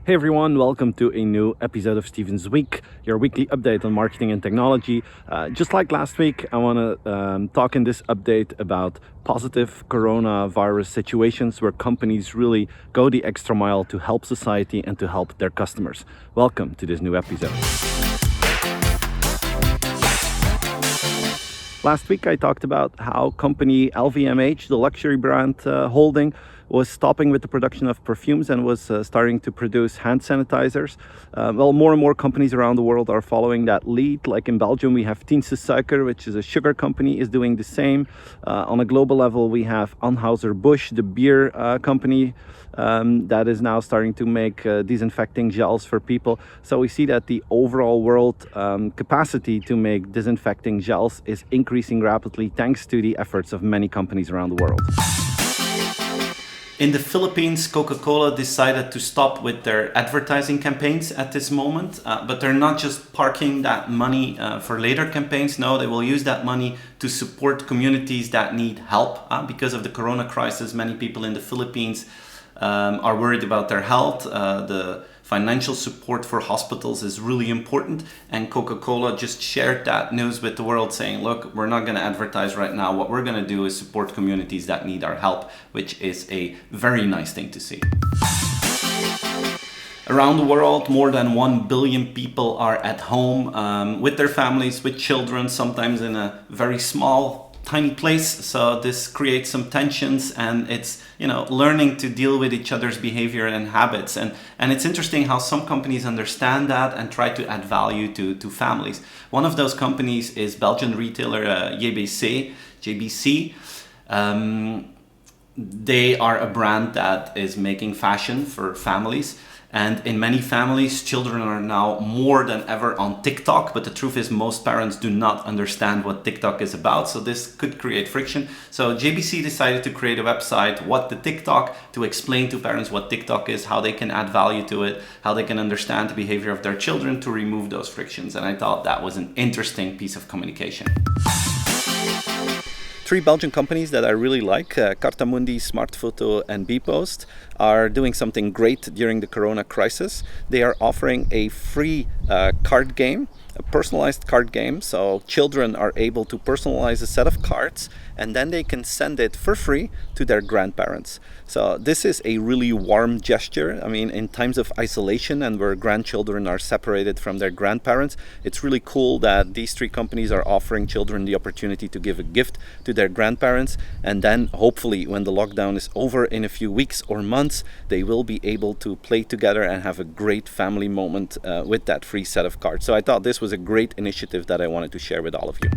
Hey everyone, welcome to a new episode of Steven's Week, your weekly update on marketing and technology. Just like last week, I want to talk in this update about positive coronavirus situations where companies really go the extra mile to help society and to help their customers. Welcome to this new episode. Last week I talked about how company LVMH, the luxury brand holding, was stopping with the production of perfumes and was starting to produce hand sanitizers. More and more companies around the world are following that lead. Like in Belgium, we have Tienste Suiker, which is a sugar company, is doing the same. On a global level, we have Anheuser-Busch, the beer company, that is now starting to make disinfecting gels for people. So we see that the overall world capacity to make disinfecting gels is increasing rapidly thanks to the efforts of many companies around the world. In the Philippines, CocaCola decided to stop with their advertising campaigns at this moment, but they're not just parking that money for later campaigns. No, they will use that money to support communities that need help. Because of the corona crisis, many people in the Philippines are worried about their health. The financial support for hospitals is really important, and Coca-Cola just shared that news with the world saying, look, we're not going to advertise right now. What we're going to do is support communities that need our help, which is a very nice thing to see. Around the world, more than 1 billion people are at home with their families, with children, sometimes in a very small tiny place. So this creates some tensions, and it's learning to deal with each other's behavior and habits, and it's interesting how some companies understand that and try to add value to families. One of those companies is Belgian retailer JBC. They are a brand that is making fashion for families. And in many families, children are now more than ever on TikTok, but the truth is most parents do not understand what TikTok is about, so this could create friction. So JBC decided to create a website, What the TikTok, to explain to parents what TikTok is, how they can add value to it, how they can understand the behavior of their children to remove those frictions. And I thought that was an interesting piece of communication. Three Belgian companies that I really like, Cartamundi, Smartphoto and Bpost, are doing something great during the corona crisis. They are offering a free card game, a personalized card game, so children are able to personalize a set of cards and then they can send it for free to their grandparents. So this is a really warm gesture. I mean, in times of isolation and where grandchildren are separated from their grandparents, it's really cool that these three companies are offering children the opportunity to give a gift to their grandparents, and then hopefully when the lockdown is over in a few weeks or months, they will be able to play together and have a great family moment with that free set of cards. So I thought this was a great initiative that I wanted to share with all of you.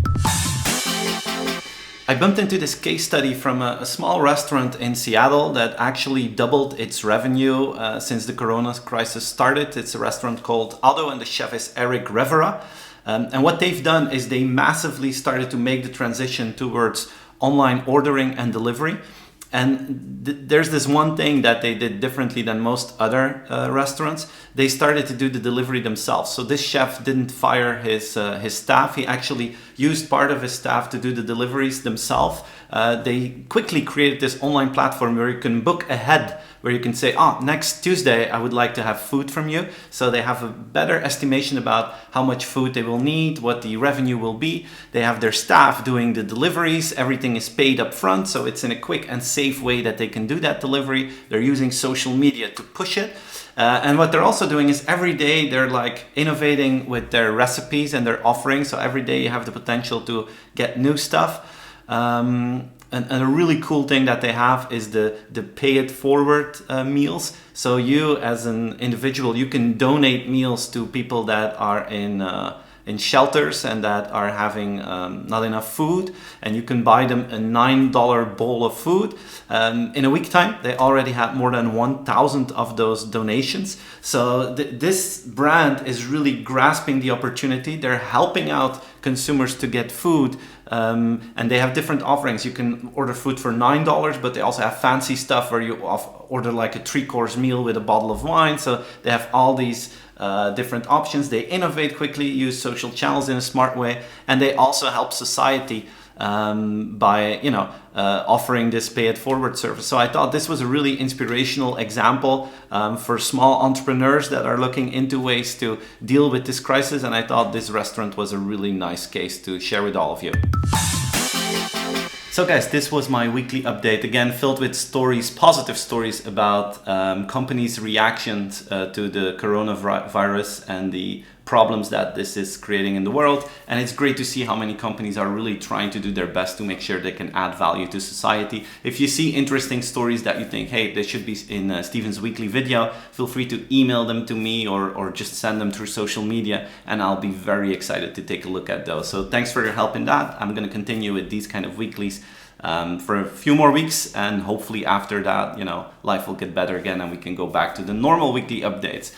I bumped into this case study from a small restaurant in Seattle that actually doubled its revenue since the corona crisis started. It's a restaurant called Otto, and the chef is Eric Rivera. And what they've done is they massively started to make the transition towards online ordering and delivery. And there's this one thing that they did differently than most other restaurants. They started to do the delivery themselves. So this chef didn't fire his staff. He actually used part of his staff to do the deliveries themselves. They quickly created this online platform where you can book ahead, where you can say, next Tuesday, I would like to have food from you. So they have a better estimation about how much food they will need, what the revenue will be. They have their staff doing the deliveries. Everything is paid up front. So it's in a quick and safe way that they can do that delivery. They're using social media to push it. And what they're also doing is every day they're like innovating with their recipes and their offerings. So every day you have the potential to get new stuff. And a really cool thing that they have is the pay it forward meals. So you as an individual, you can donate meals to people that are in shelters and that are having not enough food, and you can buy them a $9 bowl of food. In a week time, they already had more than 1,000 of those donations. So this brand is really grasping the opportunity. They're helping out consumers to get food, and they have different offerings. You can order food for $9, but they also have fancy stuff where you order like a 3-course meal with a bottle of wine. So they have all these different options. They innovate quickly, use social channels in a smart way, and they also help society by offering this pay it forward service. So I thought this was a really inspirational example for small entrepreneurs that are looking into ways to deal with this crisis, and I thought this restaurant was a really nice case to share with all of you. So guys, this was my weekly update, again filled with stories, positive stories about companies' reactions to the coronavirus and the problems that this is creating in the world. And it's great to see how many companies are really trying to do their best to make sure they can add value to society. If you see interesting stories that you think, hey, they should be in Steven's weekly video, feel free to email them to me or just send them through social media, and I'll be very excited to take a look at those. So thanks for your help in that. I'm going to continue with these kind of weeklies for a few more weeks, and hopefully after that, life will get better again and we can go back to the normal weekly updates.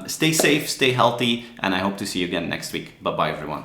Stay safe, stay healthy, and I hope to see you again next week. Bye-bye, everyone.